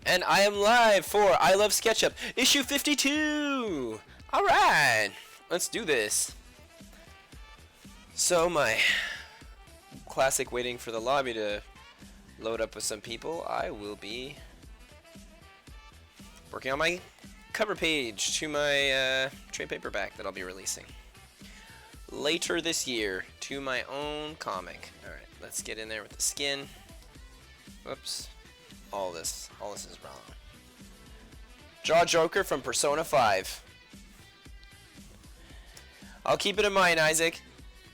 And I am live for I Love Sketchup, issue 52! Alright, let's do this. So, my classic waiting for the lobby to load up with some people, I will be working on my cover page to my trade paperback that I'll be releasing later this year to my own comic. Alright, let's get in there with the skin. Whoops. All this is wrong. Draw Joker from Persona 5. I'll keep it in mind, Isaac.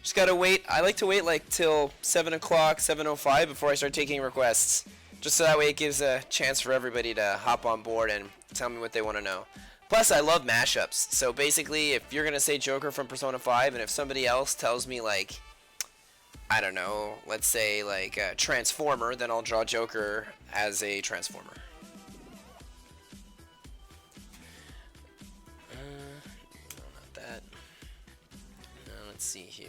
Just gotta wait. I like to wait like till 7 o'clock, 7:05 before I start taking requests. Just so that way it gives a chance for everybody to hop on board and tell me what they want to know. Plus, I love mashups. So basically, if you're gonna say Joker from Persona 5, and if somebody else tells me like, I don't know, let's say like a Transformer, then I'll draw Joker as a Transformer. No, not that. No, let's see here.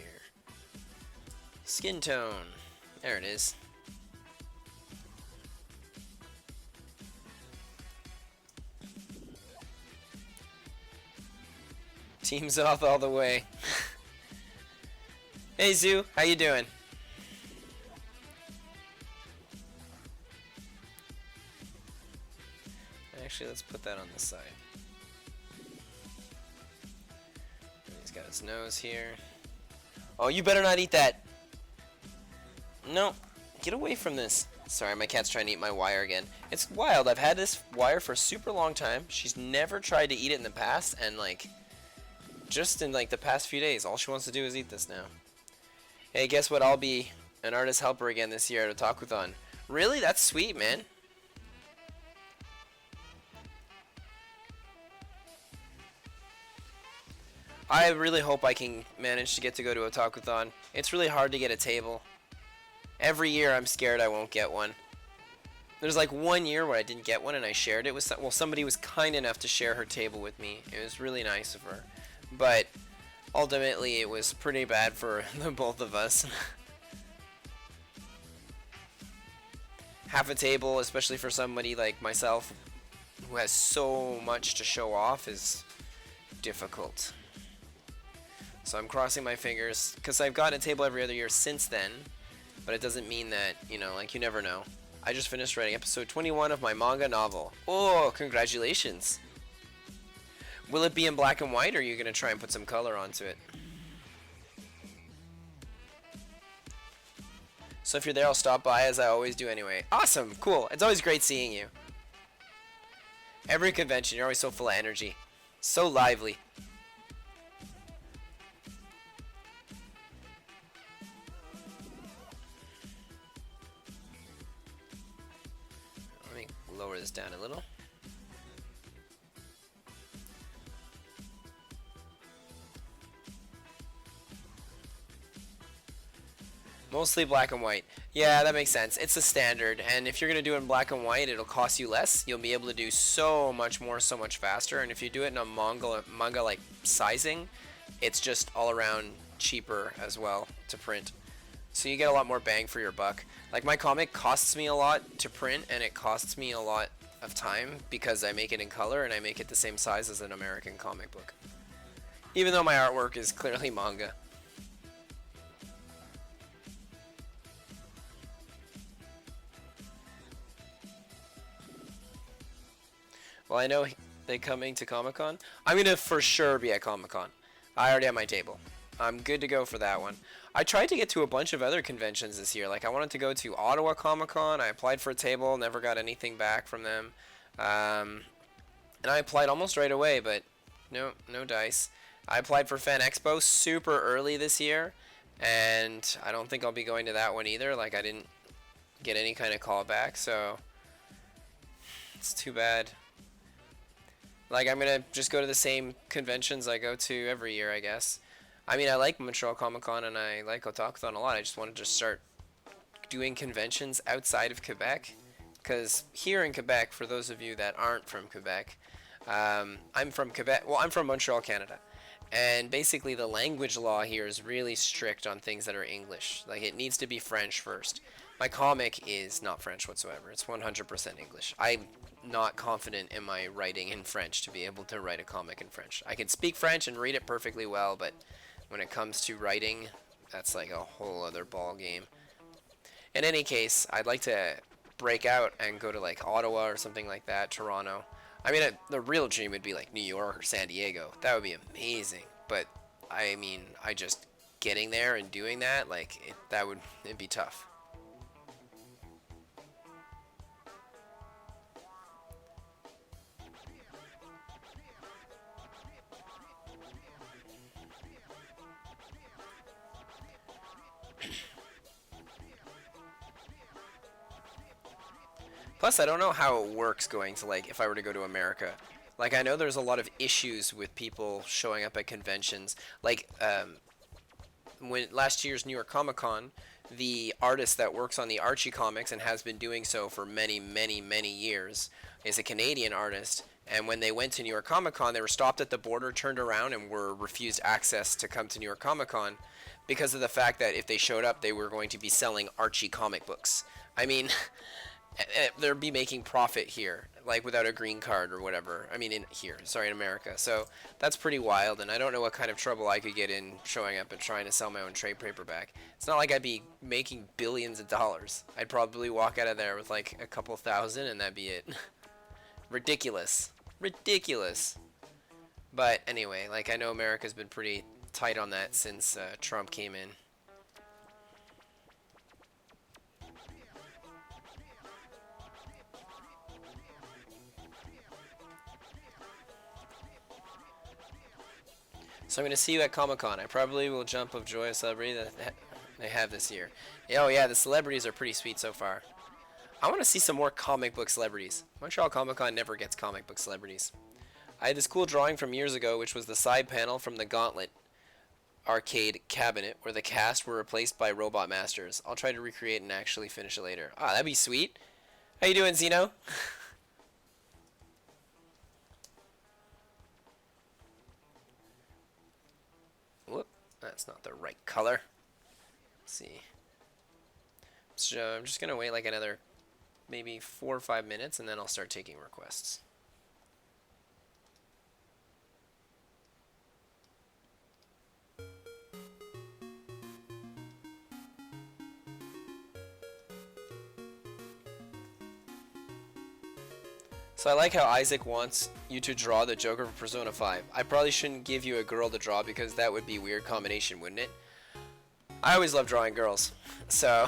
Skin tone. There it is. Teams off all the way. Hey Zoo, how you doing? Actually, let's put that on the side. He's got his nose here. Oh, you better not eat that. No, get away from this. Sorry, my cat's trying to eat my wire again. It's wild. I've had this wire for a super long time. She's never tried to eat it in the past, and like, just in like the past few days, all she wants to do is eat this now. Hey, guess what? I'll be an artist helper again this year at Otakuthon. Really? That's sweet, man. I really hope I can manage to get to go to Otakuthon. It's really hard to get a table. Every year I'm scared I won't get one. There's like one year where I didn't get one and I shared it with somebody was kind enough to share her table with me. It was really nice of her. But ultimately it was pretty bad for the both of us. Half a table, especially for somebody like myself who has so much to show off, is difficult. So I'm crossing my fingers, because I've gotten a table every other year since then, but it doesn't mean that, you know, like, you never know. I just finished writing episode 21 of my manga novel. Oh, congratulations. Will it be in black and white, or are you going to try and put some color onto it? So if you're there, I'll stop by, as I always do anyway. Awesome, cool. It's always great seeing you. Every convention, you're always so full of energy. So lively. Lower this down a little. Mostly black and white. Yeah, that makes sense. It's a standard, and if you're going to do it in black and white, it'll cost you less. You'll be able to do so much more, so much faster, and if you do it in a manga-like sizing, it's just all around cheaper as well to print. So you get a lot more bang for your buck. Like, my comic costs me a lot to print, and it costs me a lot of time because I make it in color and I make it the same size as an American comic book. Even though my artwork is clearly manga. Well, I know they're coming to Comic-Con. I'm going to for sure be at Comic-Con. I already have my table. I'm good to go for that one. I tried to get to a bunch of other conventions this year. Like, I wanted to go to Ottawa Comic-Con. I applied for a table, never got anything back from them. And I applied almost right away, but no dice. I applied for Fan Expo super early this year, and I don't think I'll be going to that one either. Like, I didn't get any kind of call back, so it's too bad. Like, I'm going to just go to the same conventions I go to every year, I guess. I mean, I like Montreal Comic Con and I like Otakuthon a lot. I just wanted to start doing conventions outside of Quebec. Because here in Quebec, for those of you that aren't from Quebec, I'm from Quebec. Well, I'm from Montreal, Canada. And basically, the language law here is really strict on things that are English. Like, it needs to be French first. My comic is not French whatsoever. It's 100% English. I'm not confident in my writing in French to be able to write a comic in French. I can speak French and read it perfectly well, but when it comes to writing, that's like a whole other ball game. In any case, I'd like to break out and go to like Ottawa or something like that, Toronto. I mean, the real dream would be like New York or San Diego. That would be amazing. But I mean, I just getting there and doing that, like it'd be tough. Plus, I don't know how it works going to like if I were to go to America. Like I know there's a lot of issues with people showing up at conventions. Like when last year's New York Comic Con, the artist that works on the Archie comics and has been doing so for many, many, many years is a Canadian artist. And when they went to New York Comic Con, they were stopped at the border, turned around, and were refused access to come to New York Comic Con because of the fact that if they showed up, they were going to be selling Archie comic books. I mean, they'd be making profit here, like without a green card or whatever. I mean, in here, sorry, in America. So that's pretty wild, and I don't know what kind of trouble I could get in showing up and trying to sell my own trade paperback. It's not like I'd be making billions of dollars. I'd probably walk out of there with like a couple thousand, and that'd be it. Ridiculous, ridiculous. But anyway, like I know America's been pretty tight on that since Trump came in. So I'm going to see you at Comic Con. I probably will jump of Joy Celebrity that they have this year. Oh yeah, the celebrities are pretty sweet so far. I want to see some more comic book celebrities. Montreal Comic Con never gets comic book celebrities. I had this cool drawing from years ago, which was the side panel from the Gauntlet arcade cabinet, where the cast were replaced by robot masters. I'll try to recreate and actually finish it later. Ah, that'd be sweet. How you doing, Zeno? Whoop, that's not the right color. Let's see. So I'm just gonna wait like another maybe 4 or 5 minutes, and then I'll start taking requests. So I like how Isaac wants you to draw the Joker for Persona 5. I probably shouldn't give you a girl to draw because that would be a weird combination, wouldn't it? I always love drawing girls. So,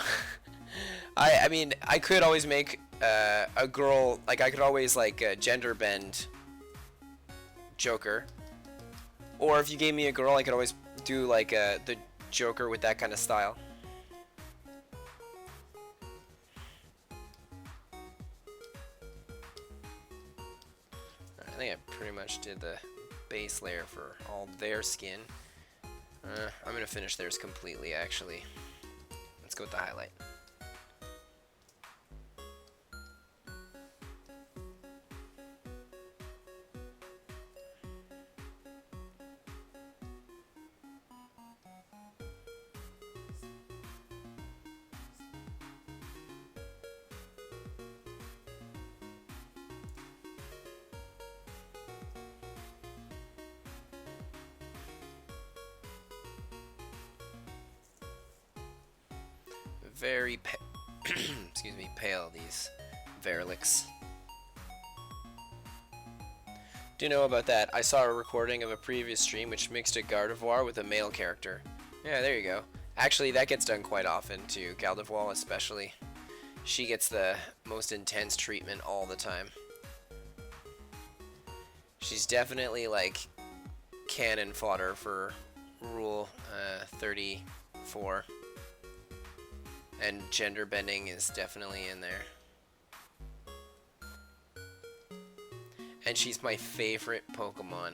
I mean, I could always make a girl, like I could always like gender bend Joker. Or if you gave me a girl, I could always do like the Joker with that kind of style. I think I pretty much did the base layer for all their skin. I'm going to finish theirs completely, actually. Let's go with the highlight. Very excuse me, pale, these Verlix. Do you know about that? I saw a recording of a previous stream which mixed a Gardevoir with a male character. Yeah, there you go. Actually, that gets done quite often too. Gardevoir especially. She gets the most intense treatment all the time. She's definitely like cannon fodder for Rule 34. And gender bending is definitely in there. And she's my favorite Pokemon.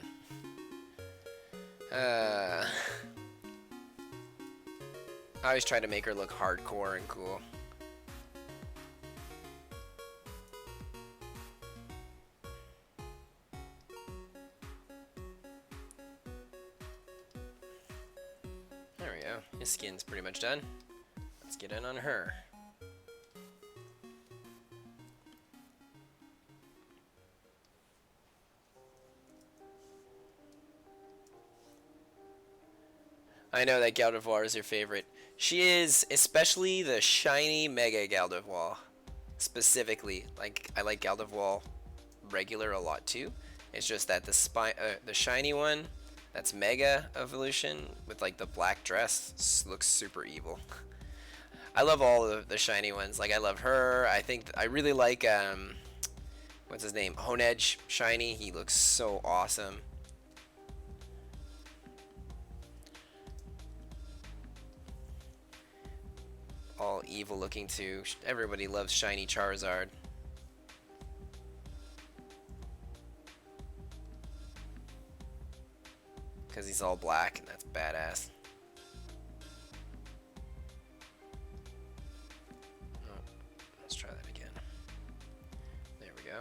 I always try to make her look hardcore and cool. everything's pretty much done. Let's get in on her. I know that Gardevoir is your favorite. She is, especially the shiny Mega Gardevoir. Specifically, like I like Gardevoir regular a lot too. It's just that the shiny one, that's Mega Evolution with like the black dress, looks super evil. I love all the shiny ones. Like I love her. I really like what's his name? Honedge shiny. He looks so awesome. All evil looking too. Everybody loves shiny Charizard. Because he's all black and that's badass. Oh, let's try that again. There we go.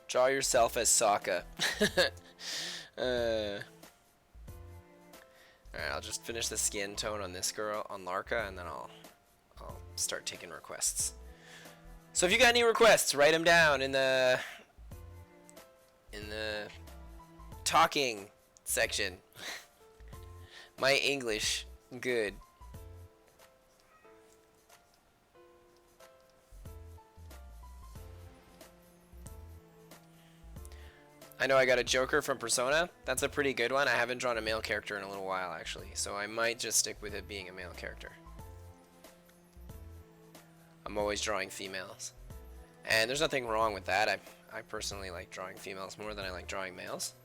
Draw yourself as Sokka. Alright, I'll just finish the skin tone on this girl, on Larka, and then I'll start taking requests. So if you got any requests, write them down in the talking section. My English, good. I know I got a Joker from Persona. That's a pretty good one. I haven't drawn a male character in a little while, actually, so I might just stick with it being a male character. I'm always drawing females. And there's nothing wrong with that. I personally like drawing females more than I like drawing males.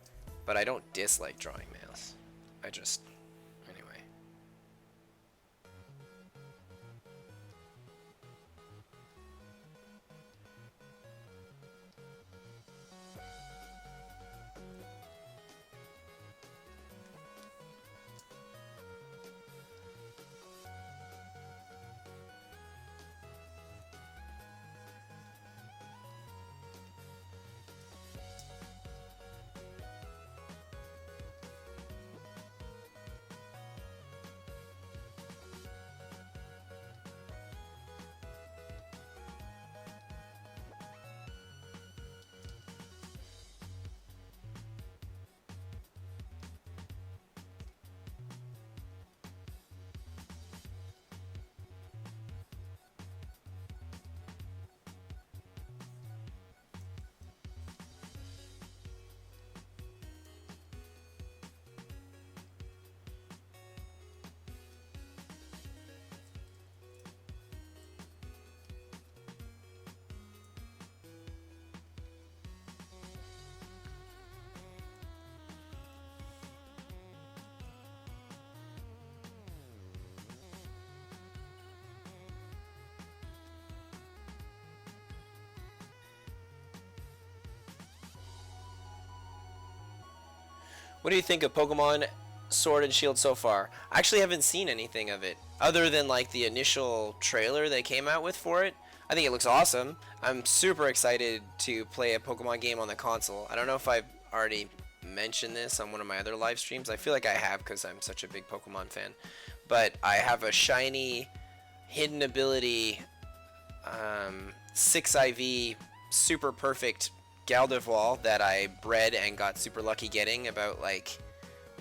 But I don't dislike drawing males. I just... anyway. What do you think of Pokemon Sword and Shield so far? I actually haven't seen anything of it, other than like the initial trailer they came out with for it. I think it looks awesome. I'm super excited to play a Pokemon game on the console. I don't know if I've already mentioned this on one of my other live streams. I feel like I have because I'm such a big Pokemon fan. But I have a shiny hidden ability 6IV super perfect Gardevoir that I bred and got super lucky getting about like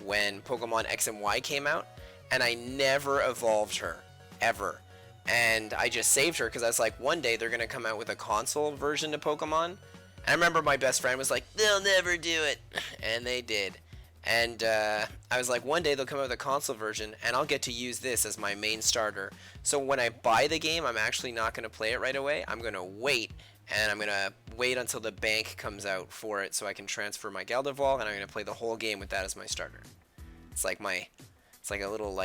when Pokemon X and Y came out, and I never evolved her ever, and I just saved her because I was like, one day they're gonna come out with a console version of Pokemon And I remember my best friend was like, they'll never do it. And they did. And I was like, one day they'll come out with a console version, and I'll get to use this as my main starter. So when I buy the game, I'm actually not going to play it right away. I'm going to wait, and I'm going to wait until the bank comes out for it so I can transfer my Gelderval, and I'm going to play the whole game with that as my starter. It's like a little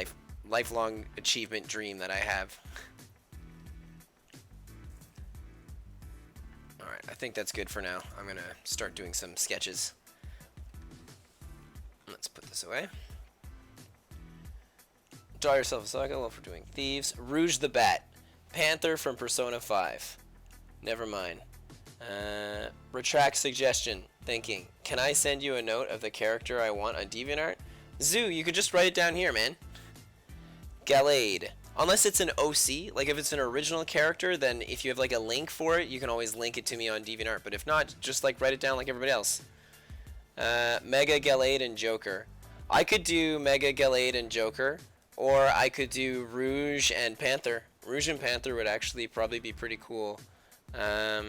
lifelong achievement dream that I have. Alright, I think that's good for now. I'm going to start doing some sketches. Let's put this away. Draw yourself a cycle for doing thieves. Rouge the Bat. Panther from Persona 5. Never mind. Retract suggestion. Thinking. Can I send you a note of the character I want on DeviantArt? Zoo, you could just write it down here, man. Gallade. Unless it's an OC, like if it's an original character, then if you have like a link for it, you can always link it to me on DeviantArt. But if not, just like write it down like everybody else. Mega Gallade and Joker. I could do Mega Gallade and Joker, or I could do Rouge and Panther. Rouge and Panther would actually probably be pretty cool. Okay,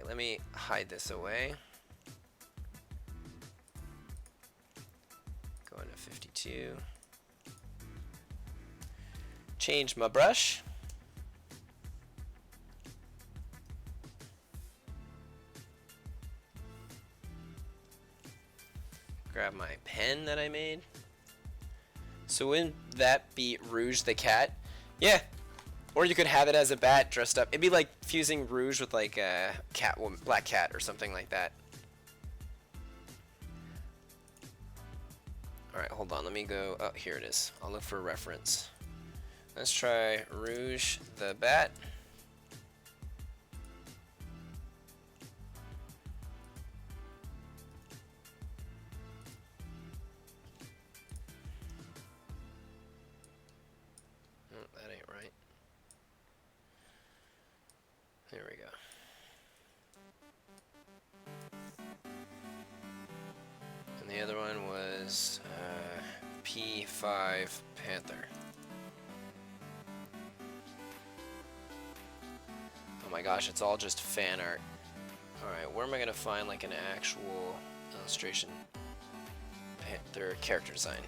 let me hide this away. Go into 52. Change my brush. Grab my pen that I made. So wouldn't that be Rouge the cat? Yeah. Or you could have it as a bat dressed up. It'd be like fusing Rouge with like a black cat or something like that. Alright, hold on. Let me go. Oh, here it is. I'll look for a reference. Let's try Rouge the Bat. That ain't right. There we go. And the other one was P5 Panther. Oh my gosh, it's all just fan art. Alright, where am I going to find like an actual illustration? Panther character design.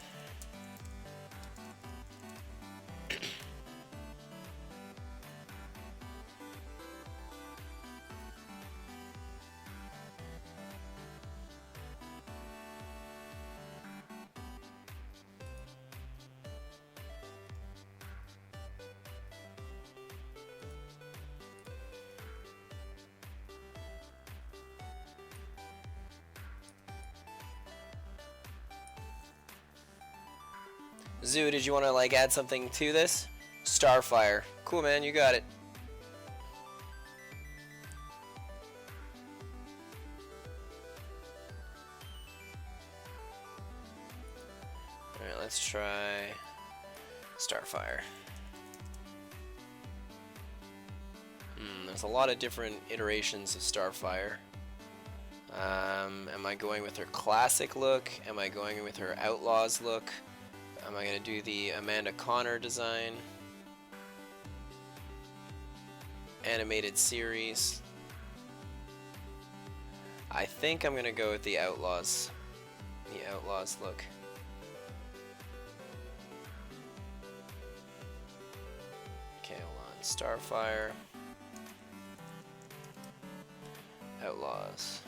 Zoo, did you want to like add something to this? Starfire. Cool, man, you got it. Alright, let's try Starfire. There's a lot of different iterations of Starfire. Am I going with her classic look? Am I going with her Outlaws look? Am I going to do the Amanda Connor design? Animated series. I think I'm going to go with the Outlaws. The Outlaws look. Okay, hold on. Starfire. Outlaws.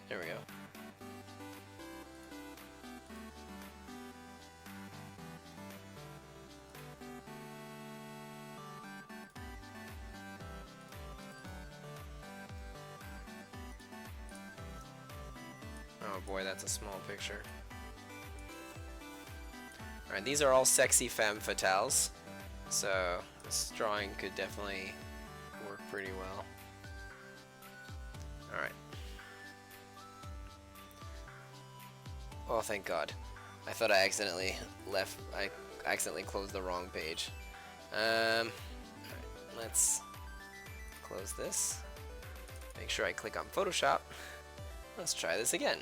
There we go. Oh boy, that's a small picture. Alright, these are all sexy femme fatales, so this drawing could definitely work pretty well. Alright. Oh, thank God. I thought I accidentally closed the wrong page. Alright, let's close this. Make sure I click on Photoshop. Let's try this again.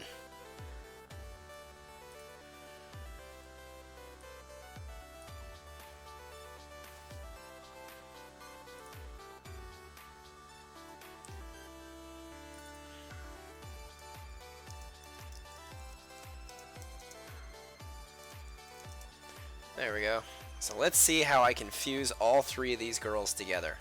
There we go. So let's see how I can fuse all three of these girls together.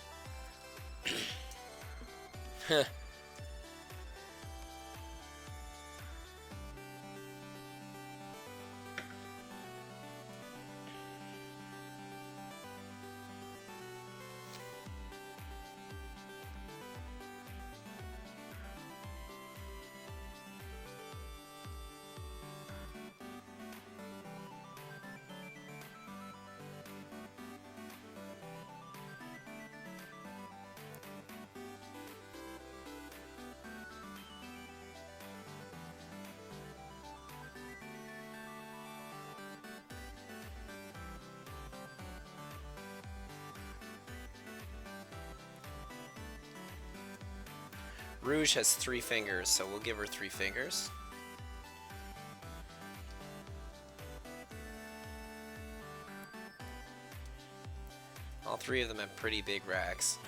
Rouge has 3 fingers, so we'll give her 3 fingers. All 3 of them have pretty big racks.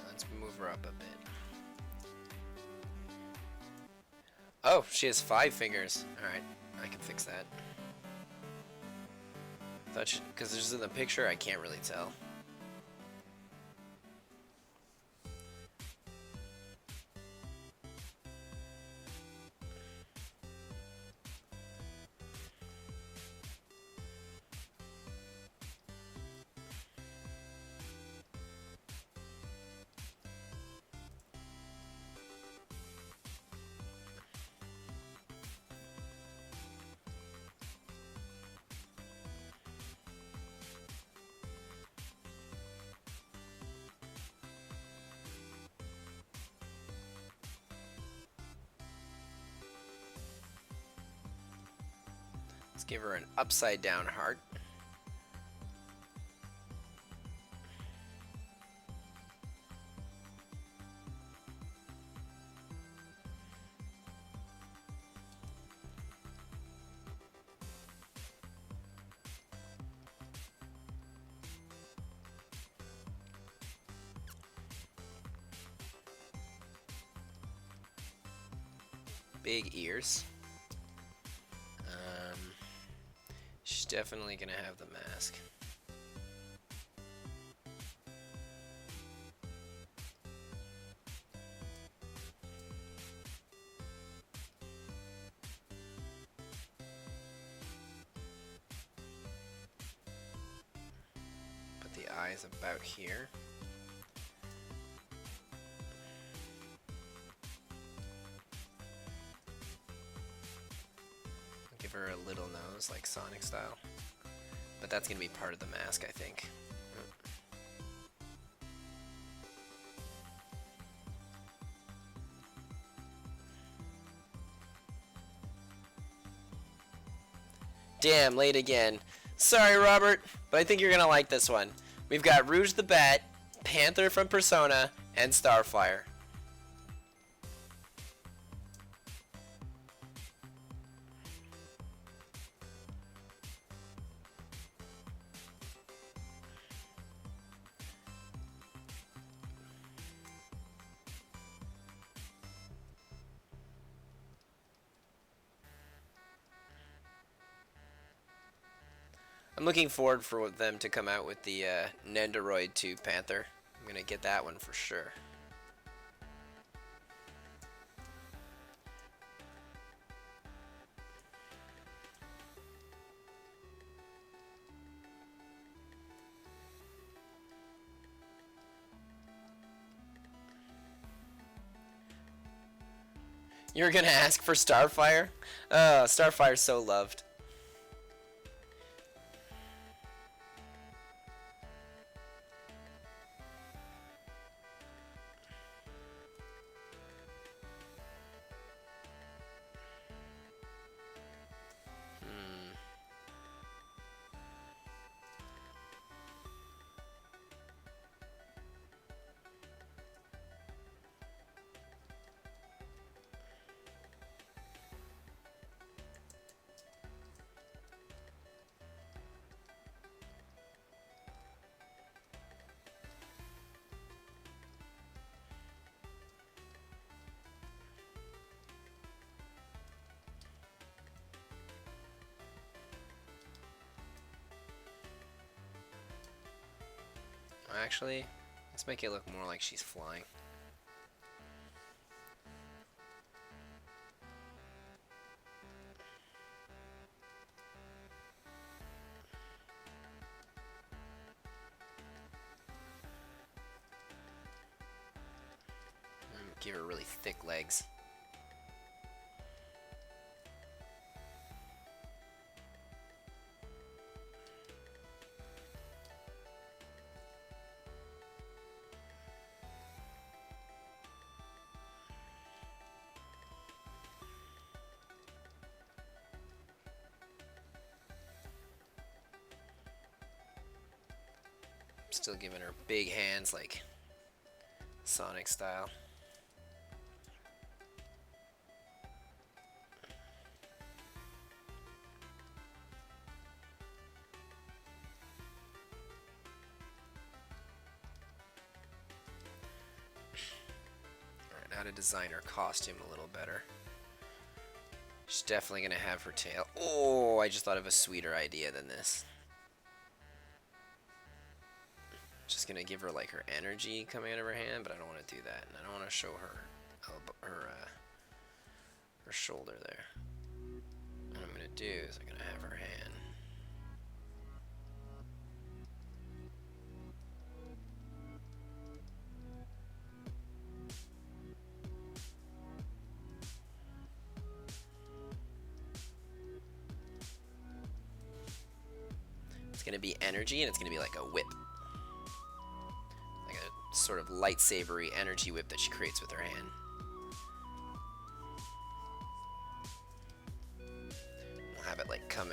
Let's move her up a bit. Oh, she has 5 fingers. Alright, I can fix that. Because this is in the picture, I can't really tell. Let's give her an upside down heart. Big ears. She's definitely gonna have the mask. Put the eyes about here. Give her a little nose, like Sonic style. But that's gonna be part of the mask, I think. Damn, late again. Sorry, Robert, but I think you're gonna like this one. We've got Rouge the Bat, Panther from Persona, and Starfire. I'm looking forward for them to come out with the Nendoroid 2 Panther. I'm gonna get that one for sure. You're gonna ask for Starfire? Starfire's so loved. Actually, let's make it look more like she's flying. Give her really thick legs. Still giving her big hands like Sonic style. Alright, now to design her costume a little better. She's definitely gonna have her tail. Oh, I just thought of a sweeter idea than this. Just gonna give her like her energy coming out of her hand, but I don't want to do that, and I don't want to show her her shoulder there. What I'm gonna do is I'm gonna have her hand. It's gonna be energy, and it's gonna be like a whip. Sort of lightsabery energy whip that she creates with her hand. We'll have it like come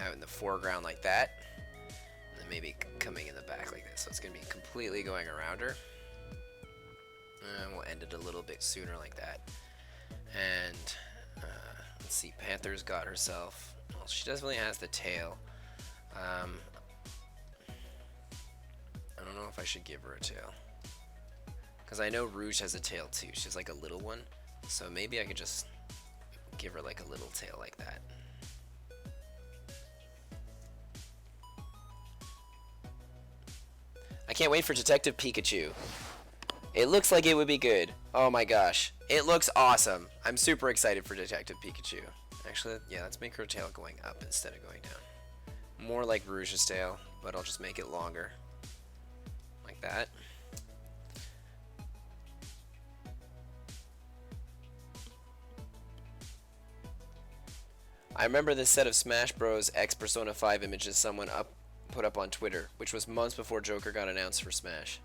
out in the foreground like that, and then maybe coming in the back like this. So it's gonna be completely going around her, and we'll end it a little bit sooner like that. And let's see, Panther's got herself. Well, she definitely has the tail. I don't know if I should give her a tail. Because I know Rouge has a tail too. She's like a little one. So maybe I could just give her like a little tail like that. I can't wait for Detective Pikachu. It looks like it would be good. Oh my gosh. It looks awesome. I'm super excited for Detective Pikachu. Actually, yeah, let's make her tail going up instead of going down. More like Rouge's tail, but I'll just make it longer. Like that. I remember this set of Smash Bros. X Persona 5 images someone put up on Twitter, which was months before Joker got announced for Smash.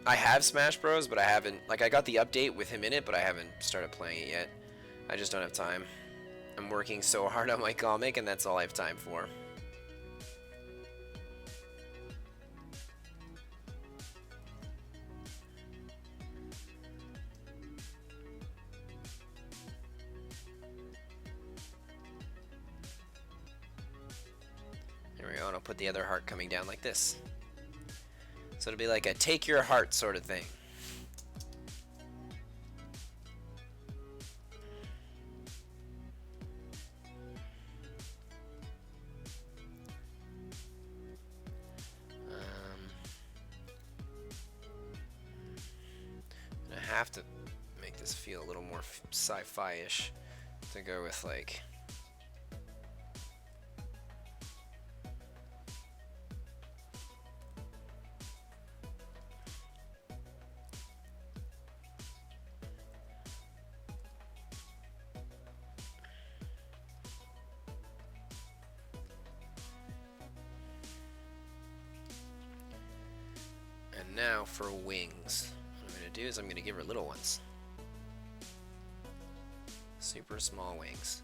I have Smash Bros, but I haven't, like, I got the update with him in it, but I haven't started playing it yet. I just don't have time. I'm working so hard on my comic, and that's all I have time for. There we go, and I'll put the other heart coming down like this. So it'll be like a take your heart sort of thing. I have to make this feel a little more sci-fi-ish to go with like and now for wings. What I'm going to do is I'm going to give her little ones. Super small wings.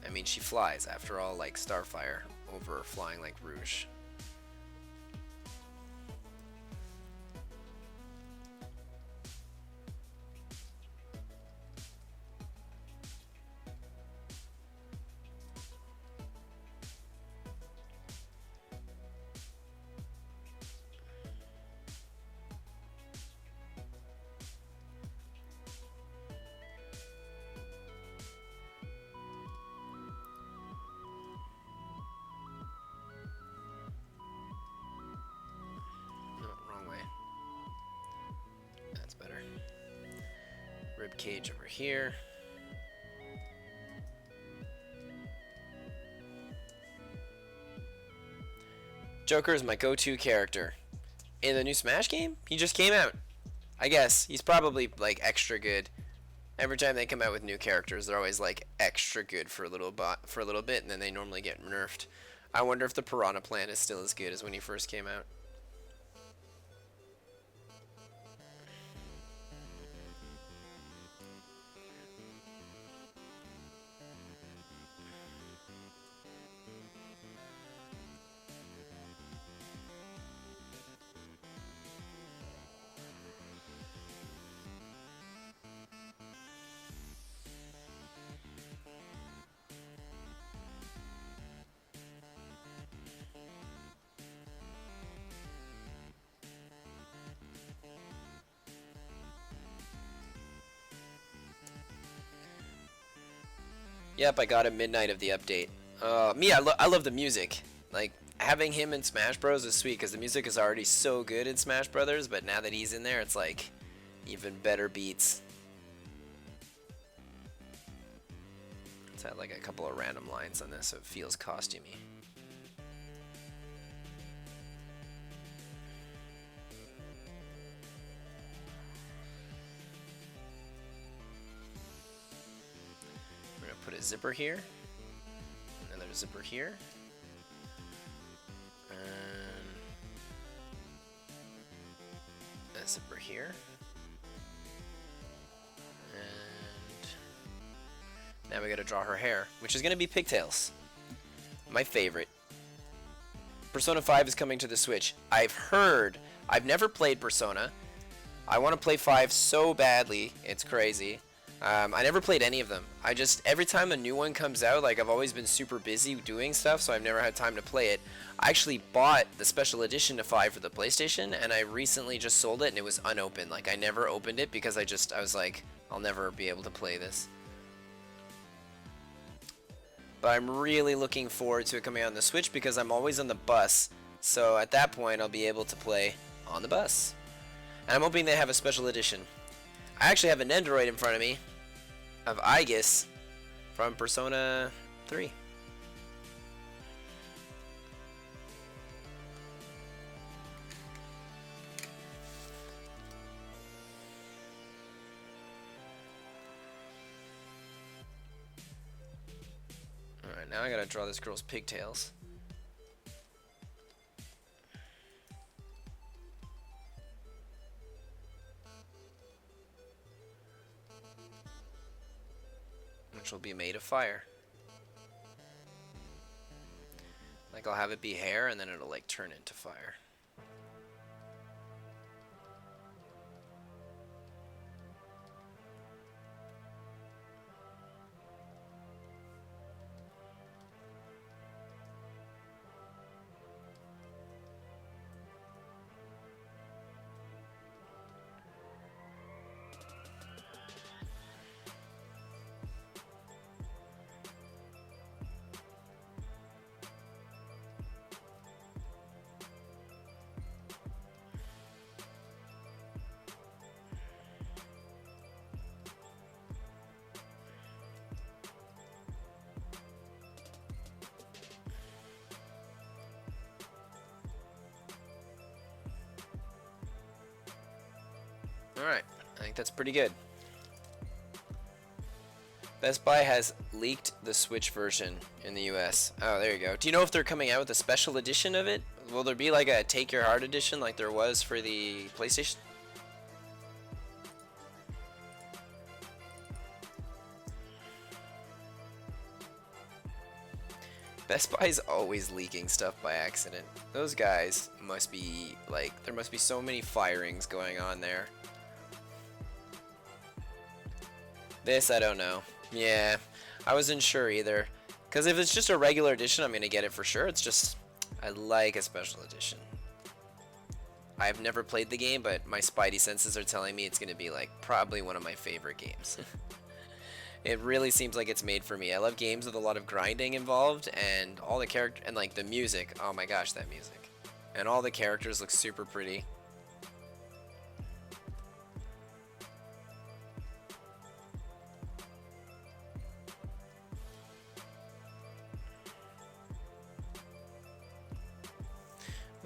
I mean, she flies, after all, like Starfire, over flying like Rouge. rib cage over here. Joker is my go-to character. In the new Smash game? He just came out. I guess. He's probably, like, extra good. Every time they come out with new characters, they're always, like, extra good for a little bit, and then they normally get nerfed. I wonder if the Piranha Plant is still as good as when he first came out. Yep, I got him midnight of the update. I love the music. Like, having him in Smash Bros is sweet because the music is already so good in Smash Brothers, but now that he's in there, it's like even better beats. Let's add like a couple of random lines on this so it feels costumey. Put a zipper here, another zipper here, and a zipper here, and now we gotta draw her hair, which is gonna be pigtails. My favorite. Persona 5 is coming to the Switch. I've never played Persona. I want to play 5 so badly, it's crazy. I never played any of them. Every time a new one comes out, like I've always been super busy doing stuff, so I've never had time to play it. I actually bought the special edition to 5 for the PlayStation, and I recently just sold it, and it was unopened. Like I never opened it because I was like, I'll never be able to play this. But I'm really looking forward to it coming out on the Switch because I'm always on the bus, so at that point I'll be able to play on the bus. And I'm hoping they have a special edition. I actually have an Android in front of me of Aegis from Persona 3. Alright, now I gotta draw this girl's pigtails. Which will be made of fire. Like I'll have it be hair and then it'll like turn into fire. Alright, I think that's pretty good. Best Buy has leaked the Switch version in the US. Oh, there you go. Do you know if they're coming out with a special edition of it? Will there be like a Take Your Heart edition like there was for the PlayStation? Best Buy's always leaking stuff by accident. Those guys must be like, there must be so many firings going on there. This, I don't know. Yeah, I wasn't sure either. Because if it's just a regular edition, I'm going to get it for sure. It's just, I like a special edition. I've never played the game, but my spidey senses are telling me it's going to be like probably one of my favorite games. It really seems like it's made for me. I love games with a lot of grinding involved, and all the character and like the music. Oh my gosh, that music. And all the characters look super pretty.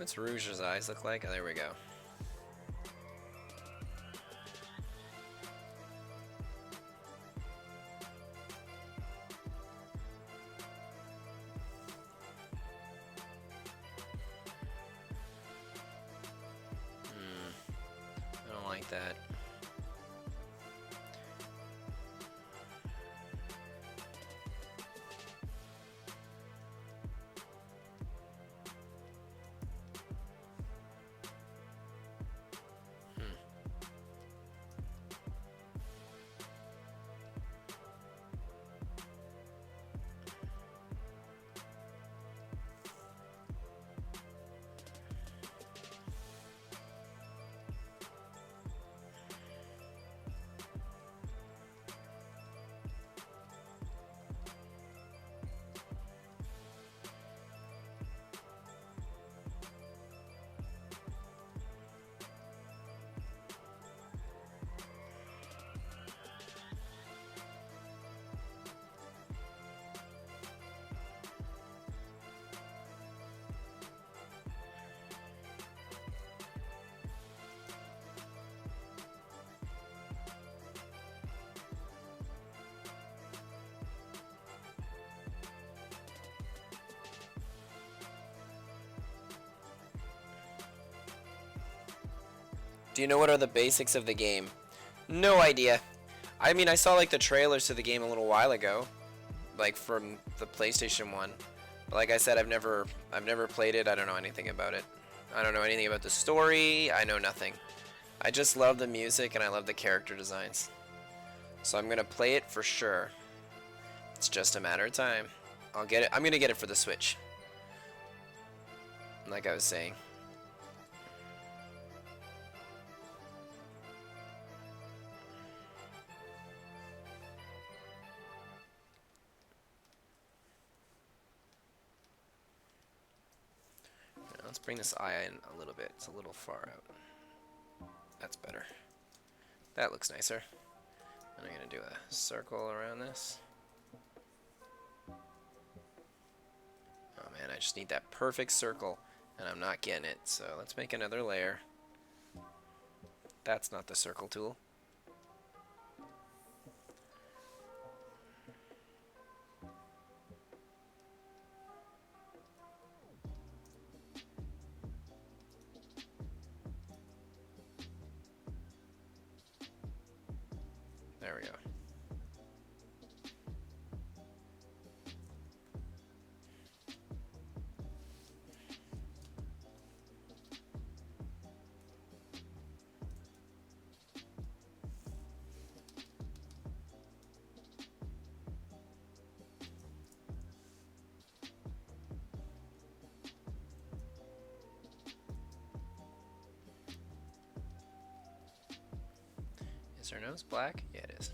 What's Rouge's eyes look like? Oh, there we go. I don't like that. Do you know what are the basics of the game? No idea. I mean, I saw like the trailers to the game a little while ago, like from the PlayStation 1. But like I said, I've never played it. I don't know anything about it. I don't know anything about the story. I know nothing. I just love the music and I love the character designs. So I'm gonna play it for sure. It's just a matter of time. I'll get it. I'm gonna get it for the Switch. Like I was saying. Let's bring this eye in a little bit. It's a little far out. That's better. That looks nicer. And I'm going to do a circle around this. Oh man, I just need that perfect circle, and I'm not getting it. So let's make another layer. That's not the circle tool. There we go. Is her nose black? Yeah, it is.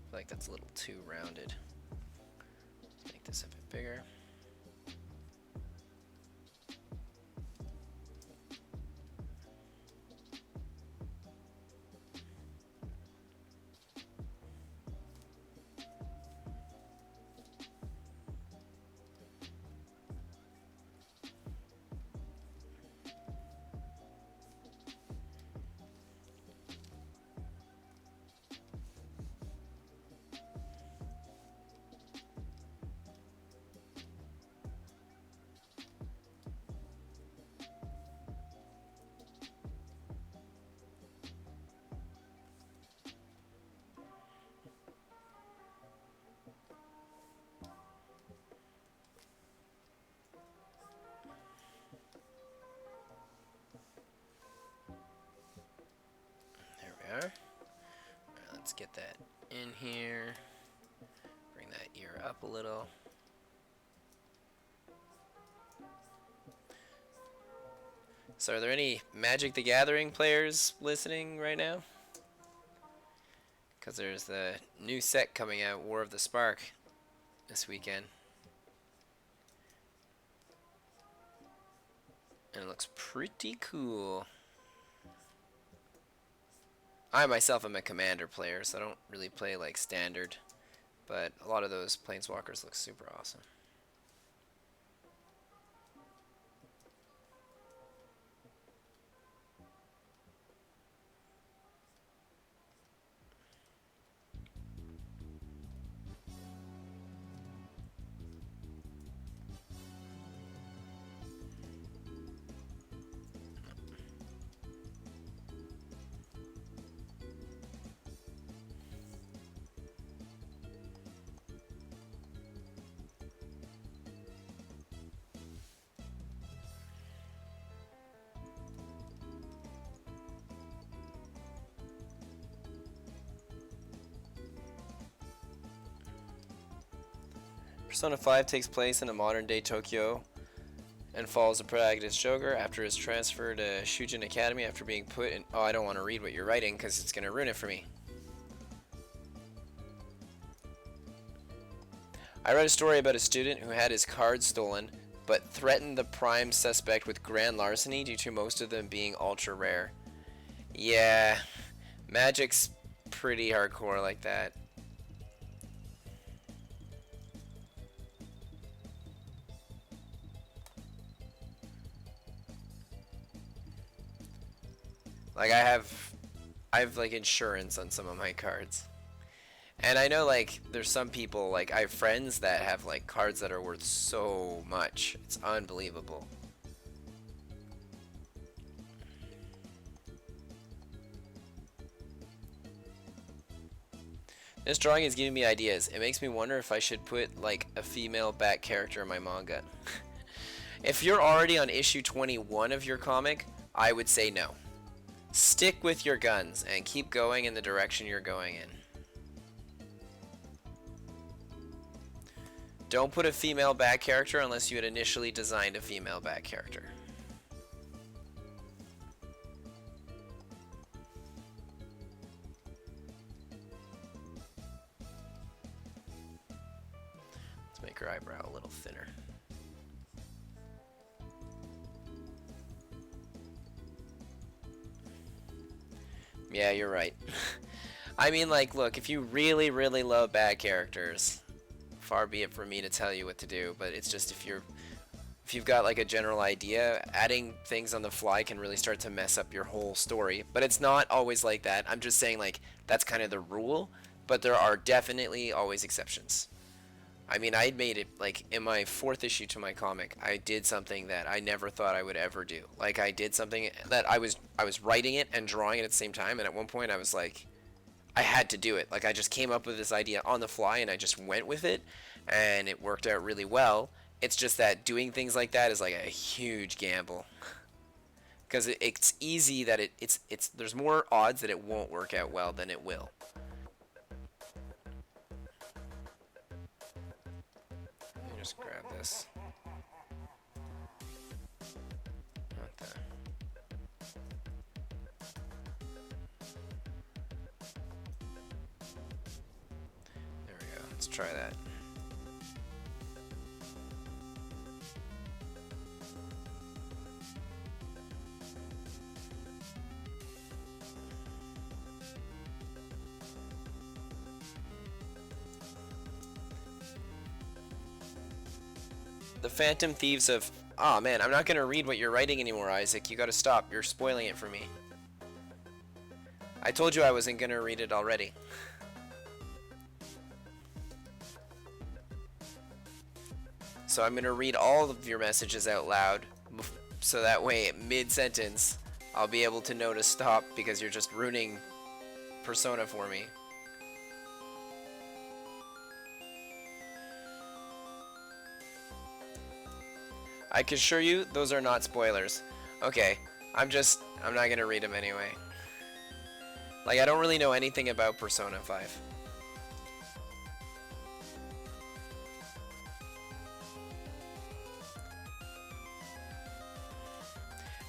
I feel like that's a little too rounded. Let's make this a bit bigger. are. Alright, let's get that in here. Bring that ear up a little. So are there any Magic the Gathering players listening right now? Because there's the new set coming out, War of the Spark, this weekend. And it looks pretty cool. I myself am a Commander player, so I don't really play like Standard. But a lot of those Planeswalkers look super awesome. Persona 5 takes place in a modern-day Tokyo and follows the protagonist Joker after his transfer to Shujin Academy after being put in... Oh, I don't want to read what you're writing because it's going to ruin it for me. I read a story about a student who had his cards stolen, but threatened the prime suspect with grand larceny due to most of them being ultra rare. Yeah, Magic's pretty hardcore like that. Like I have like insurance on some of my cards. And I know like there's some people, like I have friends that have like cards that are worth so much. It's unbelievable. This drawing is giving me ideas. It makes me wonder if I should put like a female back character in my manga. If you're already on issue 21 of your comic, I would say no. Stick with your guns and keep going in the direction you're going in. Don't put a female back character unless you had initially designed a female back character. Let's make her eyebrow a little thinner. Yeah, you're right. I mean, like, look, if you really, really love bad characters, far be it for me to tell you what to do, but it's just if you've got like a general idea, adding things on the fly can really start to mess up your whole story. But it's not always like that. I'm just saying like that's kind of the rule, but there are definitely always exceptions. I mean, I made it like in my 4th issue to my comic, I did something that I never thought I would ever do. Like I did something that I was writing it and drawing it at the same time, and at one point I was like, I had to do it. Like I just came up with this idea on the fly and I just went with it, and it worked out really well. It's just that doing things like that is like a huge gamble, because it's easy that it's there's more odds that it won't work out well than it will. Let me just grab this. Not that. There we go. Let's try that. The Phantom Thieves of... Aw, man, I'm not going to read what you're writing anymore, Isaac. You gotta stop. You're spoiling it for me. I told you I wasn't going to read it already. So I'm going to read all of your messages out loud, so that way, mid-sentence, I'll be able to know to stop, because you're just ruining Persona for me. I can assure you, those are not spoilers. Okay, I'm not gonna read them anyway. Like, I don't really know anything about Persona 5.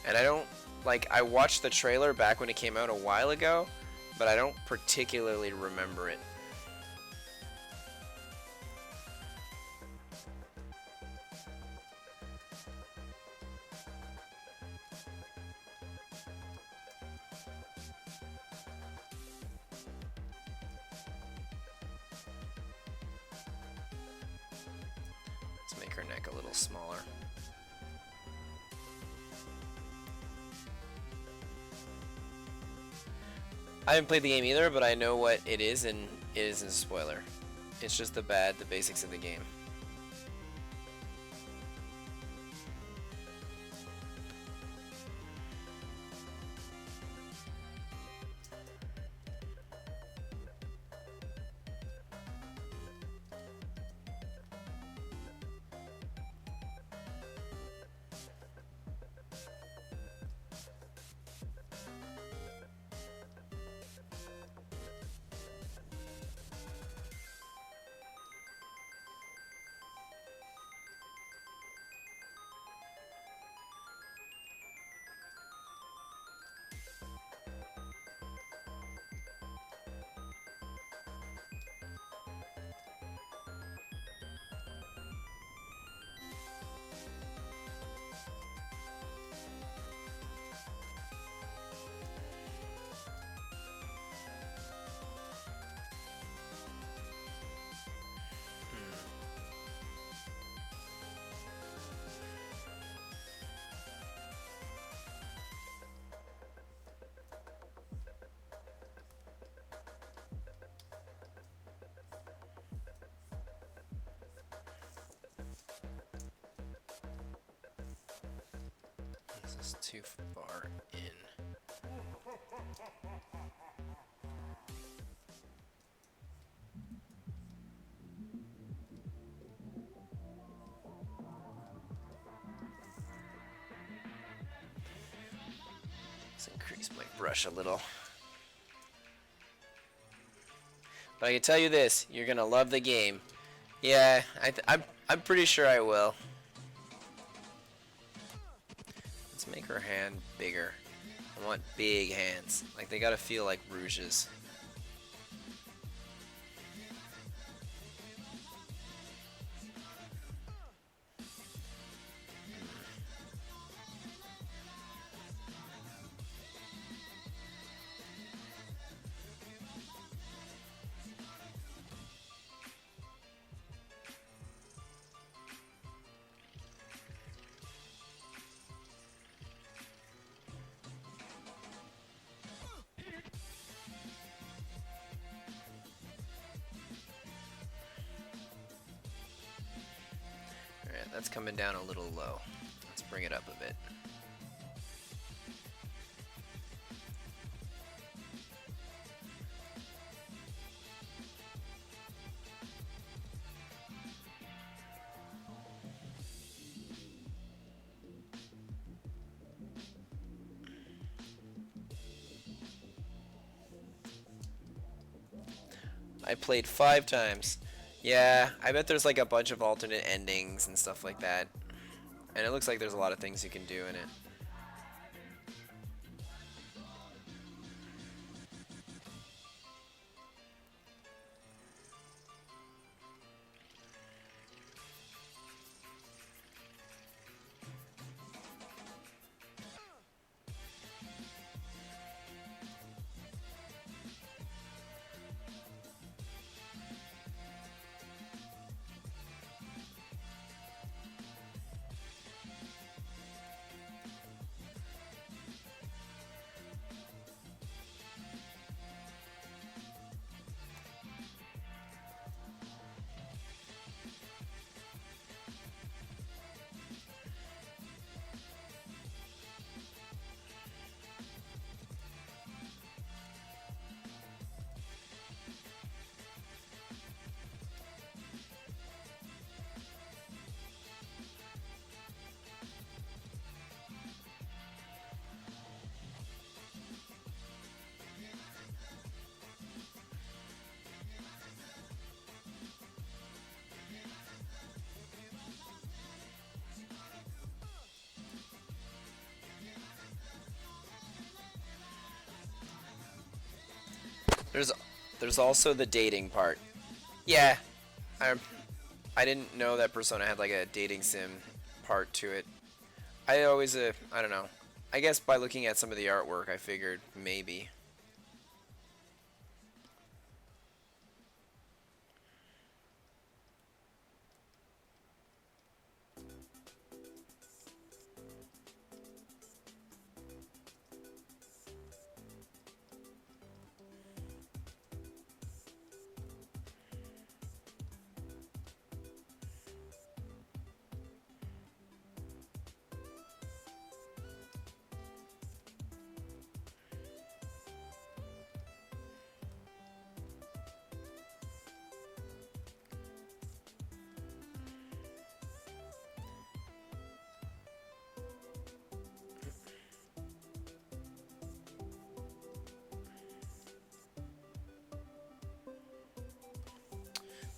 And I don't, like, I watched the trailer back when it came out a while ago, but I don't particularly remember it. Let's make her neck a little smaller. I haven't played the game either, but I know what it is, and it isn't a spoiler. It's just the basics of the game. This is too far in. Let's increase my brush a little. But I can tell you this, you're gonna love the game. Yeah, I'm pretty sure I will. Let's make her hand bigger. I want big hands. Like, they gotta feel like Rouge's. Alright, that's coming down a little low. Let's bring it up a bit. I played 5 times. Yeah, I bet there's like a bunch of alternate endings and stuff like that. And it looks like there's a lot of things you can do in it. There's there's also the dating part. Yeah, I I didn't know that Persona had like a dating sim part to it. I always I don't know. I guess by looking at some of the artwork, I figured maybe.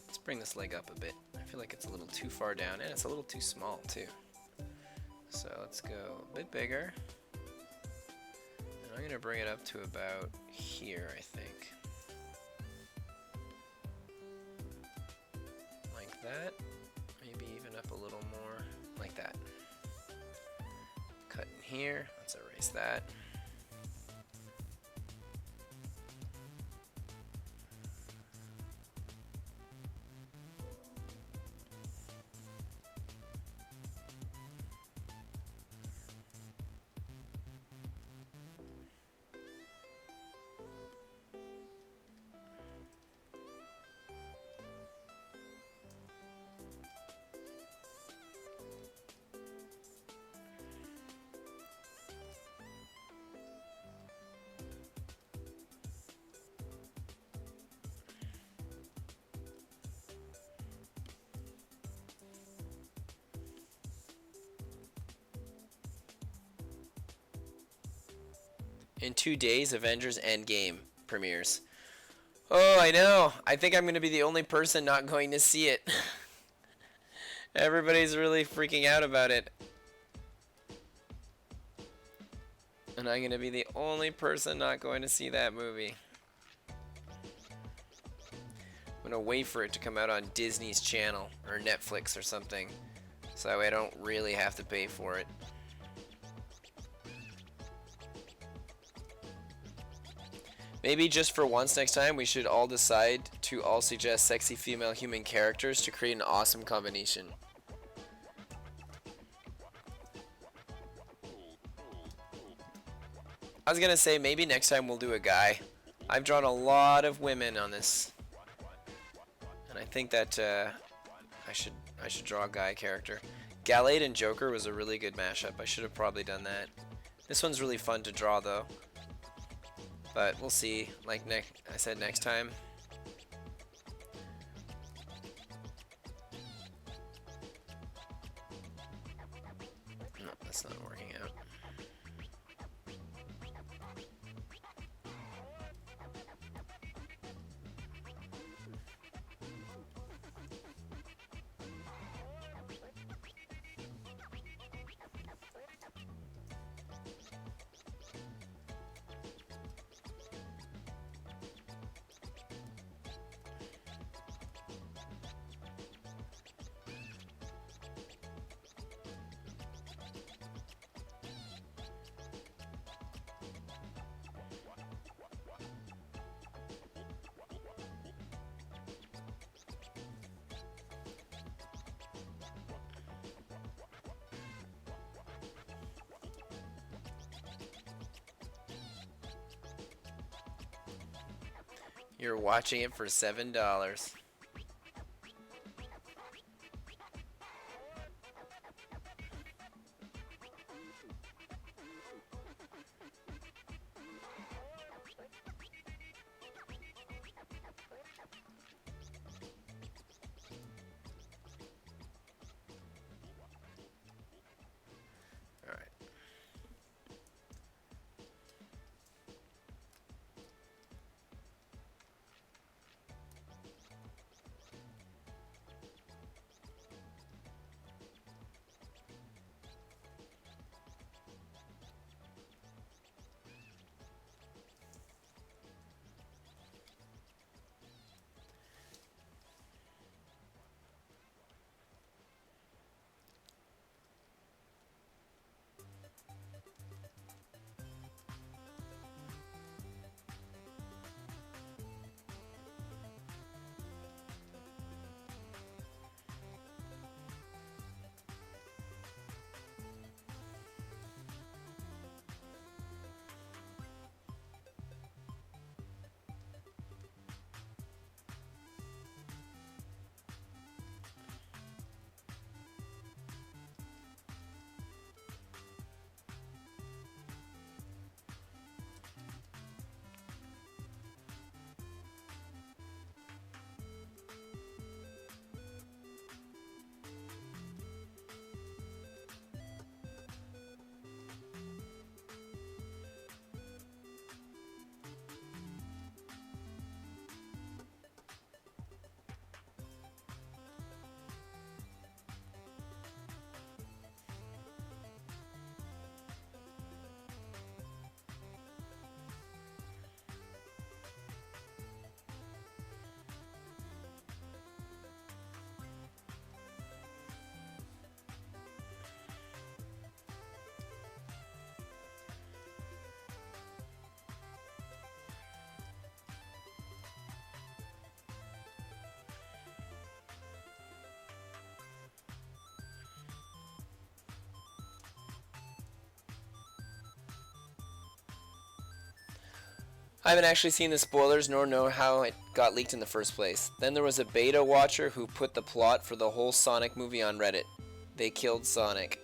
Let's bring this leg up a bit. I feel like it's a little too far down, and it's a little too small too. So let's go a bit bigger. And I'm gonna bring it up to about here, I think. Like that. Maybe even up a little more, like that. Cut in here, let's erase that. In 2 days, Avengers Endgame premieres. Oh, I know. I think I'm going to be the only person not going to see it. Everybody's really freaking out about it. And I'm going to be the only person not going to see that movie. I'm going to wait for it to come out on Disney's channel or Netflix or something. So that way I don't really have to pay for it. Maybe just for once next time, we should all decide to all suggest sexy female human characters to create an awesome combination. I was gonna say maybe next time we'll do a guy. I've drawn a lot of women on this, and I think that I should draw a guy character. Gallade and Joker was a really good mashup. I should have probably done that. This one's really fun to draw though. But we'll see, like I said, next time. No, that's not working out. You're watching it for $7. I haven't actually seen the spoilers nor know how it got leaked in the first place. Then there was a beta watcher who put the plot for the whole Sonic movie on Reddit. They killed Sonic.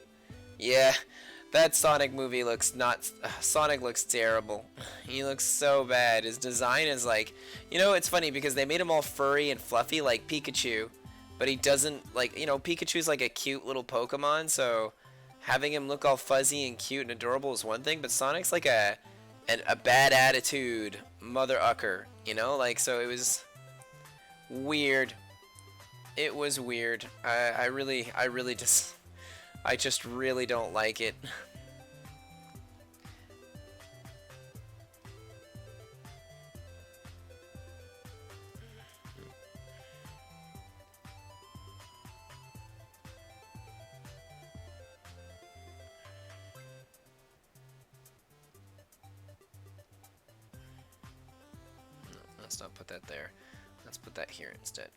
Yeah, that Sonic movie looks not. Sonic looks terrible. He looks so bad. His design is like. You know, it's funny because they made him all furry and fluffy like Pikachu. But he doesn't. Like, you know, Pikachu's like a cute little Pokemon, so having him look all fuzzy and cute and adorable is one thing, but Sonic's like a bad attitude mother ucker, you know? Like, so it was weird. It was weird. I just really don't like it. No, let's not put that there. Let's put that here instead.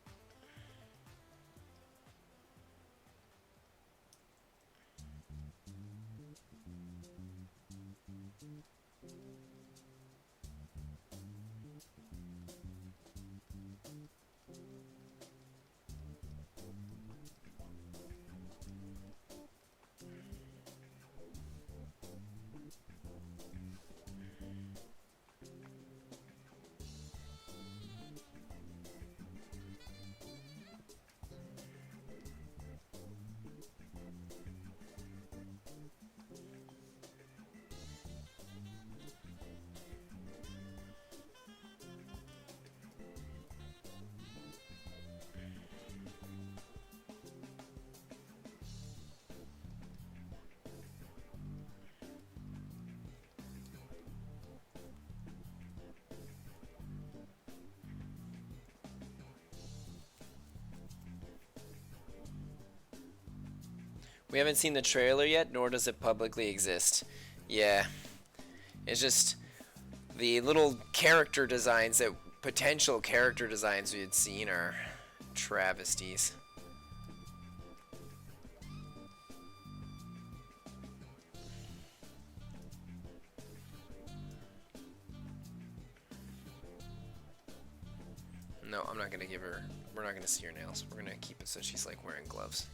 We haven't seen the trailer yet, nor does it publicly exist. Yeah, it's just the little character designs that potential character designs we had seen are travesties. No, I'm not gonna give her. We're not gonna see her nails. We're gonna keep it so she's like wearing gloves.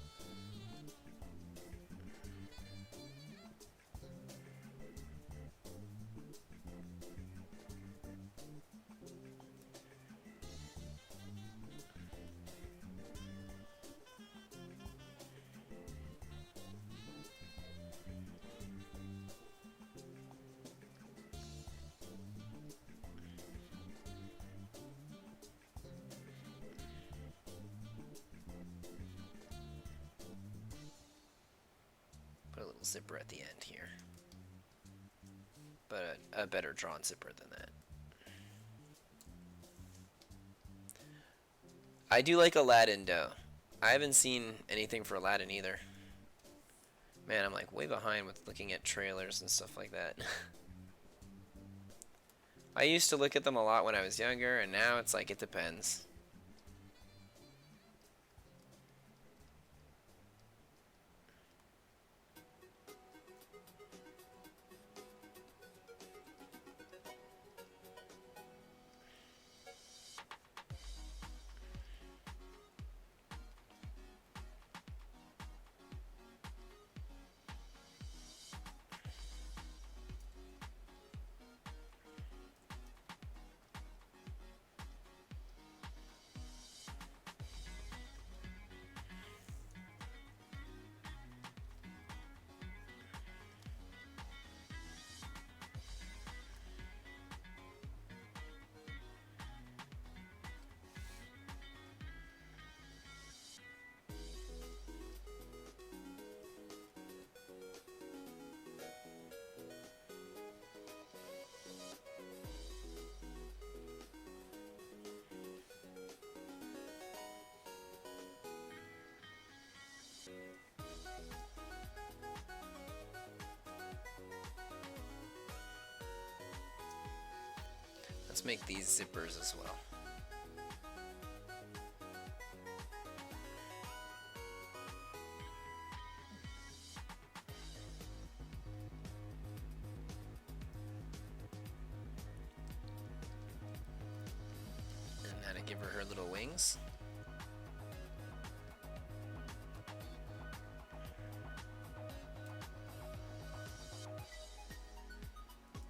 Put a little zipper at the end here. But a better drawn zipper than that. I do like Aladdin though. I haven't seen anything for Aladdin either. Man, I'm like way behind with looking at trailers and stuff like that. I used to look at them a lot when I was younger, and now it's like it depends. Let's make these zippers as well. give her her little wings.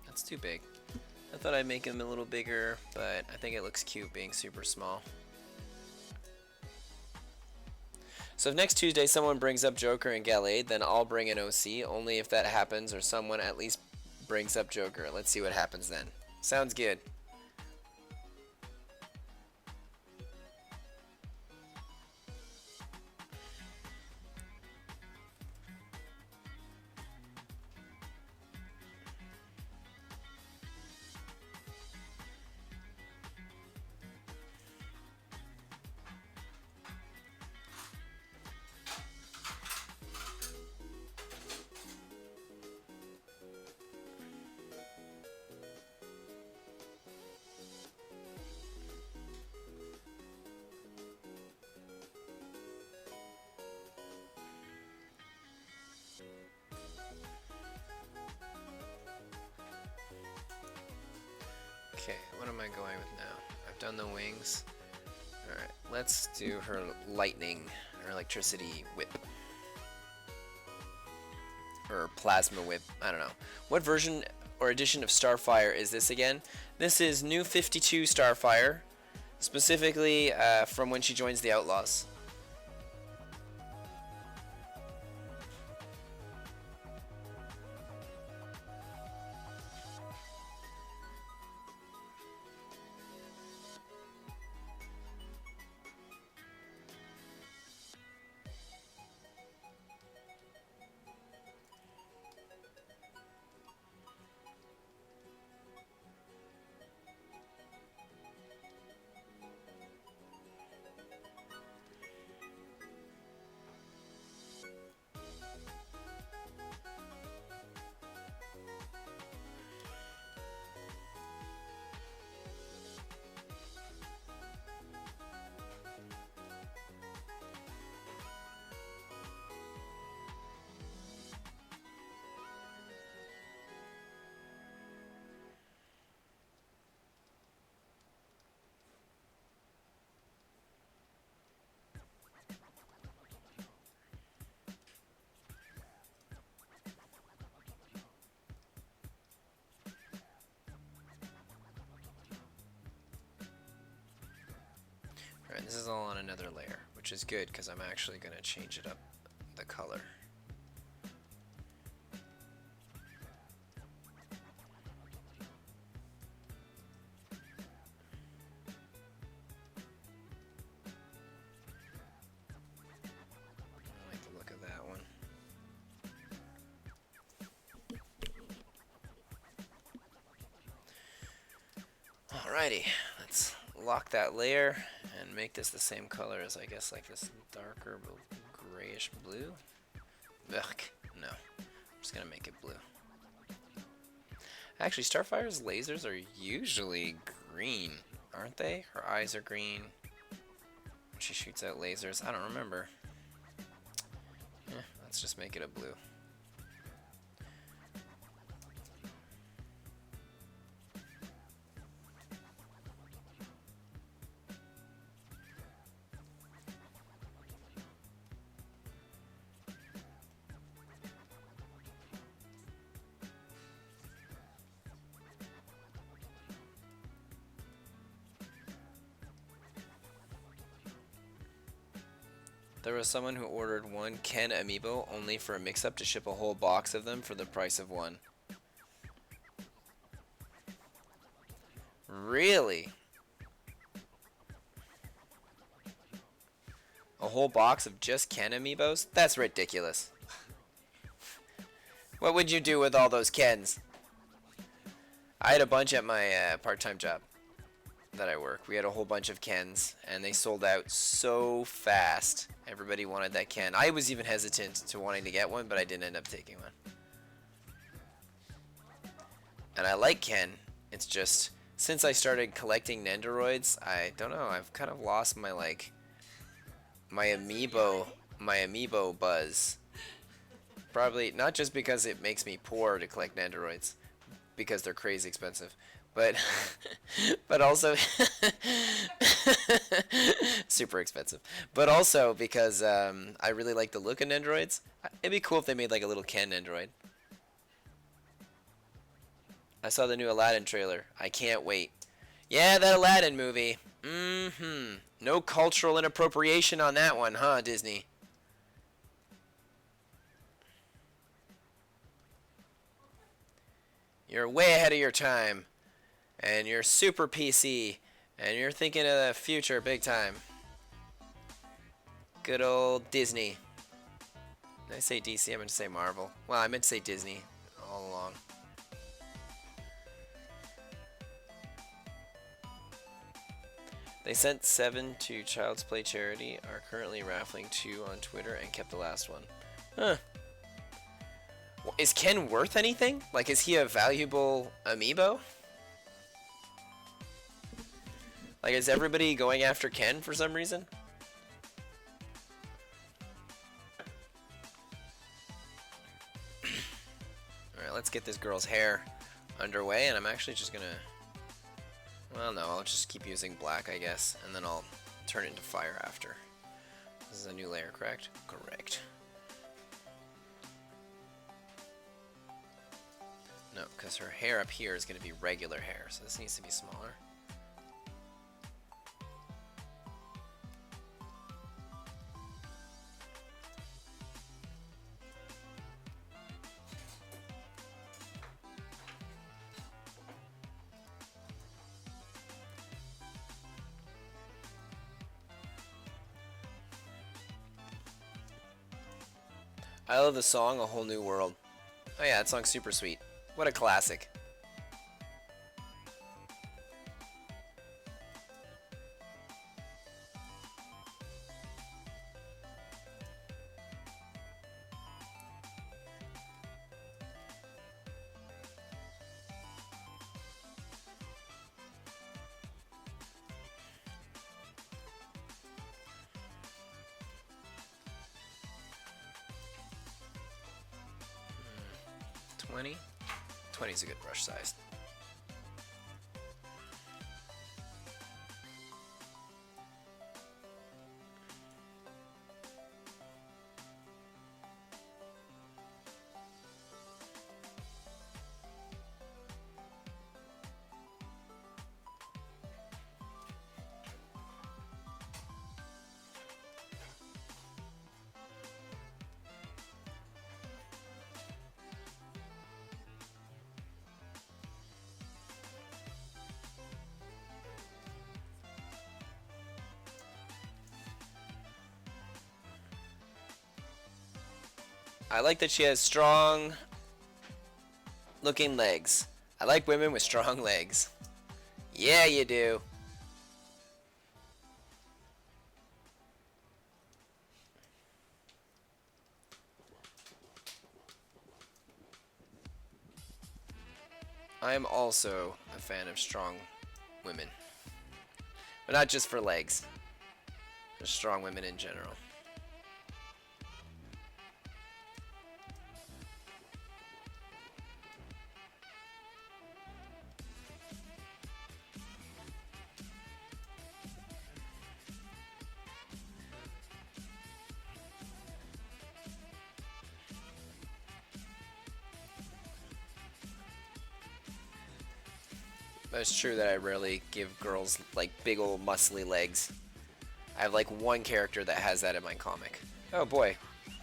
That's too big. I thought I'd make him a little bigger, but I think it looks cute being super small. So if next Tuesday someone brings up Joker and Gallade, then I'll bring an OC, only if that happens or someone at least brings up Joker. Let's see what happens then. Sounds good. Okay, what am I going with now? I've done the wings. Alright, let's do her lightning, or electricity whip. Or plasma whip, I don't know. What version or edition of Starfire is this again? This is new 52 Starfire, specifically from when she joins the Outlaws. Alright, this is all on another layer, which is good because I'm actually going to change it up, the color. I like the look of that one. Alrighty, let's lock that layer and make this the same color as, I guess, like this darker grayish blue. Ugh, no. I'm just gonna make it blue. Actually, Starfire's lasers are usually green, aren't they? Her eyes are green. She shoots out lasers. I don't remember. Let's just make it a blue. There was someone who ordered one Ken amiibo only for a mix-up to ship a whole box of them for the price of one. Really? A whole box of just Ken amiibos? That's ridiculous. What would you do with all those Kens? I had a bunch at my part-time job that I work. We had a whole bunch of Kens, and they sold out so fast. Everybody wanted that Ken. I was even hesitant to wanting to get one, but I didn't end up taking one. And I like Ken. It's just, since I started collecting Nendoroids, I don't know, I've kind of lost my, like, my amiibo buzz. Probably, not just because it makes me poor to collect Nendoroids, because they're crazy expensive, but but also Super expensive. But also because I really like the look of Nendoroids. It'd be cool if they made like a little Ken Nendoroid. I saw the new Aladdin trailer. I can't wait. Yeah, that Aladdin movie. Mm-hmm. No cultural inappropriation on that one, huh, Disney? You're way ahead of your time. And you're super PC. And you're thinking of the future big time. Good old Disney. Did I say DC? I meant to say Marvel. Well, I meant to say Disney all along. They sent 7 to Child's Play charity, are currently raffling 2 on Twitter, and kept the last one. Huh. Well, is Ken worth anything? Like, is he a valuable amiibo? Like, is everybody going after Ken for some reason? Alright, let's get this girl's hair underway, and I'm actually just gonna... Well, no, I'll just keep using black, I guess, and then I'll turn it into fire after. This is a new layer, correct? Correct. No, because her hair up here is going to be regular hair, so this needs to be smaller. I love the song A Whole New World. Oh yeah, that song's super sweet. What a classic. Hmm. 20? 20 is a good brush size. I like that she has strong looking legs. I like women with strong legs. Yeah, you do. I am also a fan of strong women. But not just for legs. Just strong women in general. But it's true that I rarely give girls like big old muscly legs. I have like one character that has that in my comic. Oh boy,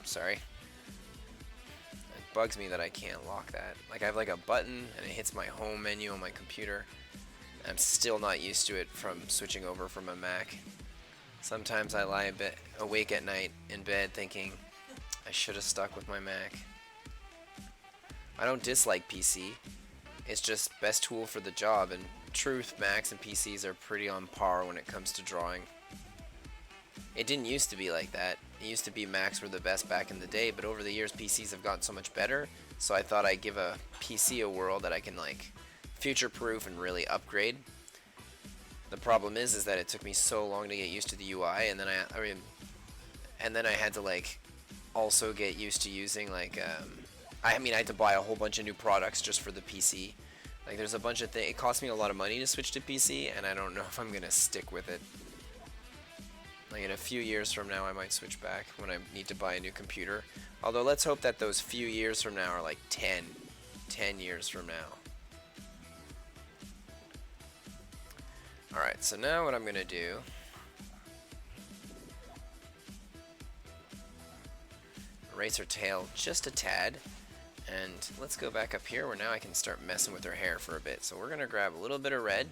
sorry. It bugs me that I can't lock that. Like I have like a button and it hits my home menu on my computer. I'm still not used to it from switching over from a Mac. Sometimes I lie a bit awake at night in bed thinking I should have stuck with my Mac. I don't dislike PC. It's just best tool for the job, and truth, Macs and PCs are pretty on par when it comes to drawing. It didn't used to be like that. It used to be Macs were the best back in the day, but over the years PCs have gotten so much better, so I thought I'd give a PC a whirl that I can like future-proof and really upgrade. The problem is that it took me so long to get used to the UI, and then I had to like also get used to using like I had to buy a whole bunch of new products just for the PC. Like there's a bunch of things. It cost me a lot of money to switch to PC, and I don't know if I'm gonna stick with it. Like in a few years from now, I might switch back when I need to buy a new computer. Although let's hope that those few years from now are like 10 years from now. Alright, so now what I'm going to do... Erase her tail just a tad. And let's go back up here where now I can start messing with her hair for a bit. So we're going to grab a little bit of red.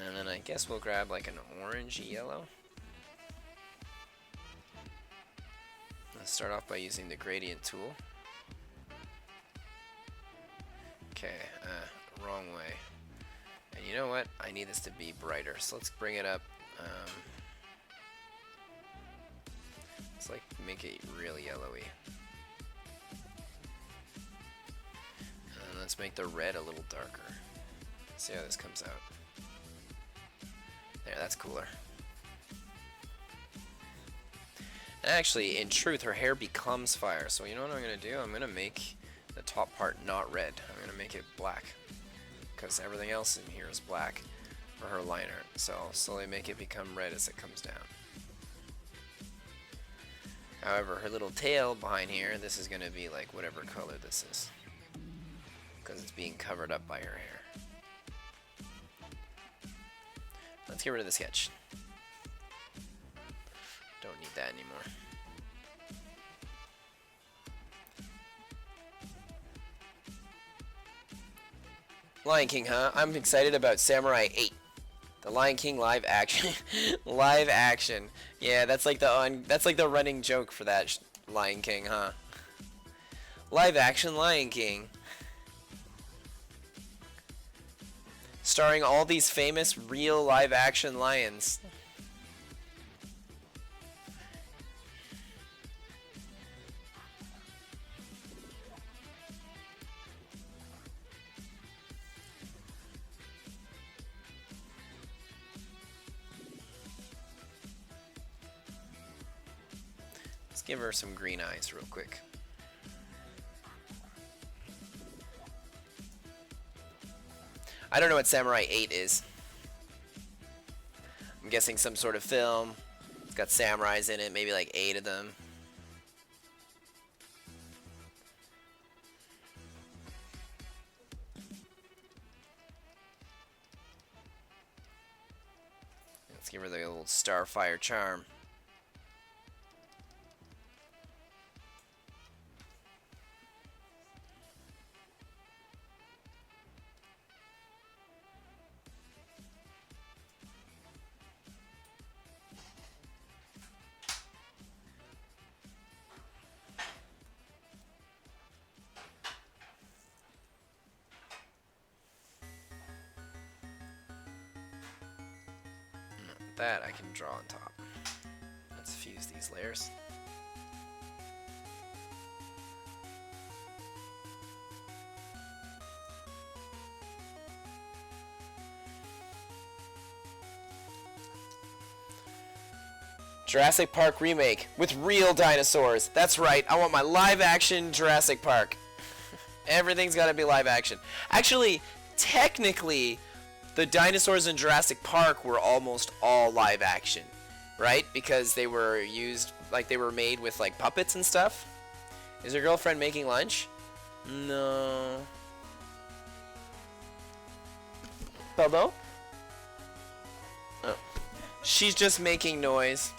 And then I guess we'll grab like an orangey yellow. Let's start off by using the gradient tool. Okay, wrong way. And you know what? I need this to be brighter. So let's bring it up. Let's like make it really yellowy. And let's make the red a little darker. See how this comes out. There, that's cooler. Actually, in truth, her hair becomes fire. So you know what I'm going to do? I'm going to make the top part not red. I'm going to make it black. Because everything else in here is black for her liner. So I'll slowly make it become red as it comes down. However, her little tail behind here, this is going to be like whatever color this is. Because it's being covered up by her hair. Let's get rid of the sketch. Don't need that anymore. Lion King, huh? I'm excited about Samurai 8. The Lion King live action. Live action. Yeah, that's like the running joke for that Lion King, huh? Live action Lion King. Starring all these famous real live action lions. Let's give her some green eyes real quick. I don't know what Samurai 8 is. I'm guessing some sort of film. It's got samurais in it, maybe like 8 of them. Let's give her the old Starfire charm. That I can draw on top. Let's fuse these layers. Jurassic Park remake with real dinosaurs. That's right. I want my live action Jurassic Park. Everything's got to be live action. Actually, technically, the dinosaurs in Jurassic Park were almost all live action, right? Because they were used, like they were made with like puppets and stuff. Is your girlfriend making lunch? No. Pardon? Oh. She's just making noise.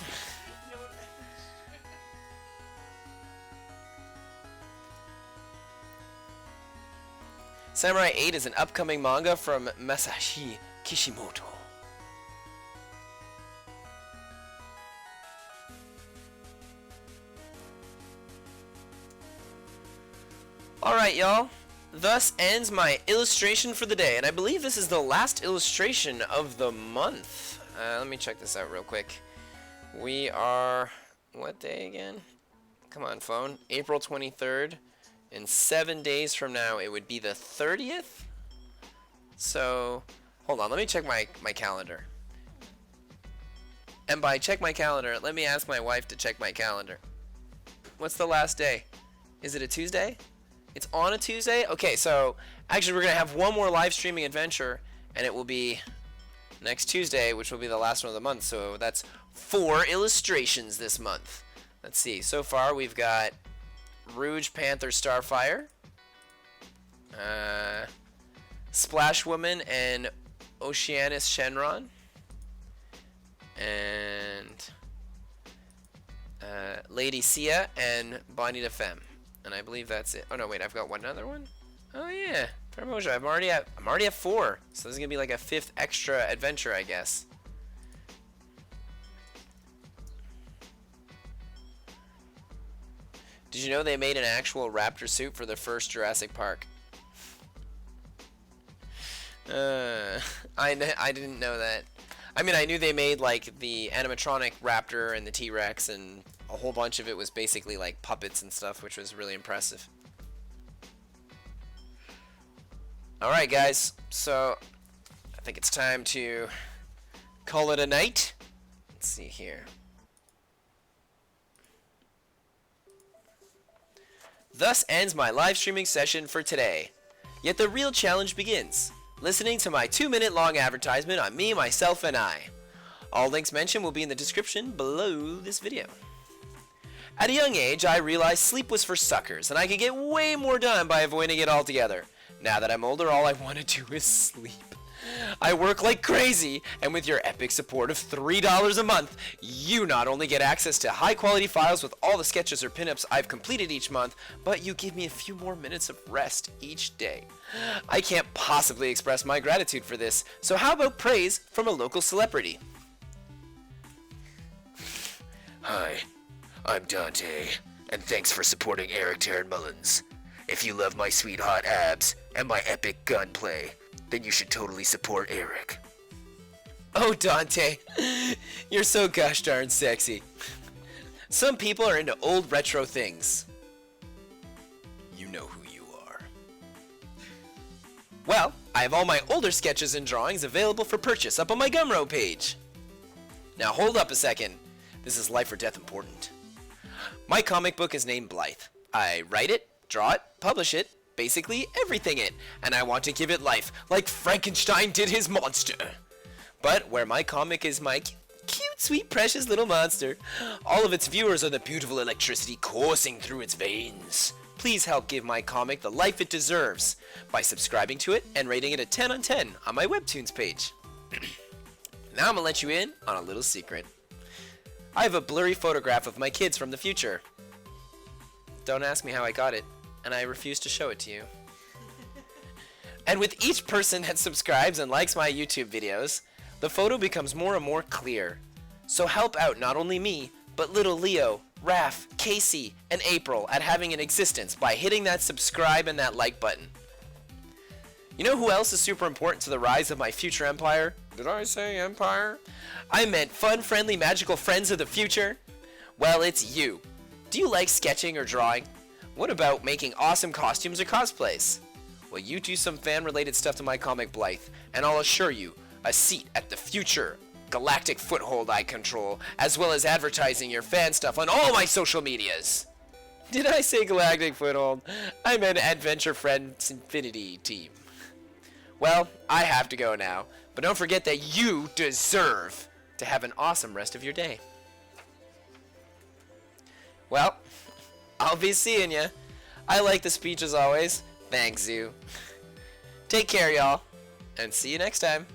Samurai 8 is an upcoming manga from Masashi Kishimoto. Alright, y'all. Thus ends my illustration for the day. And I believe this is the last illustration of the month. Let me check this out real quick. We are... what day again? Come on, phone. April 23rd. In 7 days from now, it would be the 30th? So, hold on. Let me check my calendar. And by check my calendar, let me ask my wife to check my calendar. What's the last day? Is it a Tuesday? It's on a Tuesday? Okay, so actually we're going to have one more live streaming adventure, and it will be next Tuesday, which will be the last one of the month. So that's 4 illustrations this month. Let's see. So far, we've got Rouge Panther Starfire, Splash Woman and Oceanus Shenron, and Lady Sia and Bonnie de Femme. And I believe that's it. Oh no, wait, I've got one other one. Oh yeah, promotion. I'm already at 4. So this is gonna be like a 5th extra adventure, I guess. Did you know they made an actual raptor suit for the first Jurassic Park? I didn't know that. I mean, I knew they made like the animatronic raptor and the T-Rex, and a whole bunch of it was basically like puppets and stuff, which was really impressive. Alright guys, so I think it's time to call it a night. Let's see here. Thus ends my live streaming session for today. Yet the real challenge begins. Listening to my 2-minute long advertisement on me, myself, and I. All links mentioned will be in the description below this video. At a young age, I realized sleep was for suckers, and I could get way more done by avoiding it altogether. Now that I'm older, all I want to do is sleep. I work like crazy, and with your epic support of $3 a month, you not only get access to high-quality files with all the sketches or pinups I've completed each month, but you give me a few more minutes of rest each day. I can't possibly express my gratitude for this, so how about praise from a local celebrity? Hi, I'm Dante, and thanks for supporting Eric Taryn Mullins. If you love my sweet hot abs and my epic gunplay, then you should totally support Eric. Oh, Dante, you're so gosh darn sexy. Some people are into old retro things. You know who you are. Well, I have all my older sketches and drawings available for purchase up on my Gumroad page. Now hold up a second. This is life or death important. My comic book is named Blythe. I write it, draw it, publish it, basically everything it, and I want to give it life, like Frankenstein did his monster. But where my comic is my cute, sweet, precious little monster, all of its viewers are the beautiful electricity coursing through its veins. Please help give my comic the life it deserves by subscribing to it and rating it a 10 on 10 on my Webtoons page. Now I'm gonna let you in on a little secret. I have a blurry photograph of my kids from the future. Don't ask me how I got it, and I refuse to show it to you. And with each person that subscribes and likes my YouTube videos, the photo becomes more and more clear. So help out not only me, but little Leo, Raph, Casey, and April at having an existence by hitting that subscribe and that like button. You know who else is super important to the rise of my future empire? Did I say empire? I meant fun, friendly, magical friends of the future. Well, it's you. Do you like sketching or drawing? What about making awesome costumes or cosplays? Well, you do some fan-related stuff to my comic Blythe, and I'll assure you, a seat at the future galactic foothold I control, as well as advertising your fan stuff on all my social medias. Did I say galactic foothold? I meant Adventure Friends Infinity Team. Well, I have to go now, but don't forget that you deserve to have an awesome rest of your day. Well, I'll be seeing ya. I like the speech as always. Thanks, Zoo. Take care, y'all, and see you next time.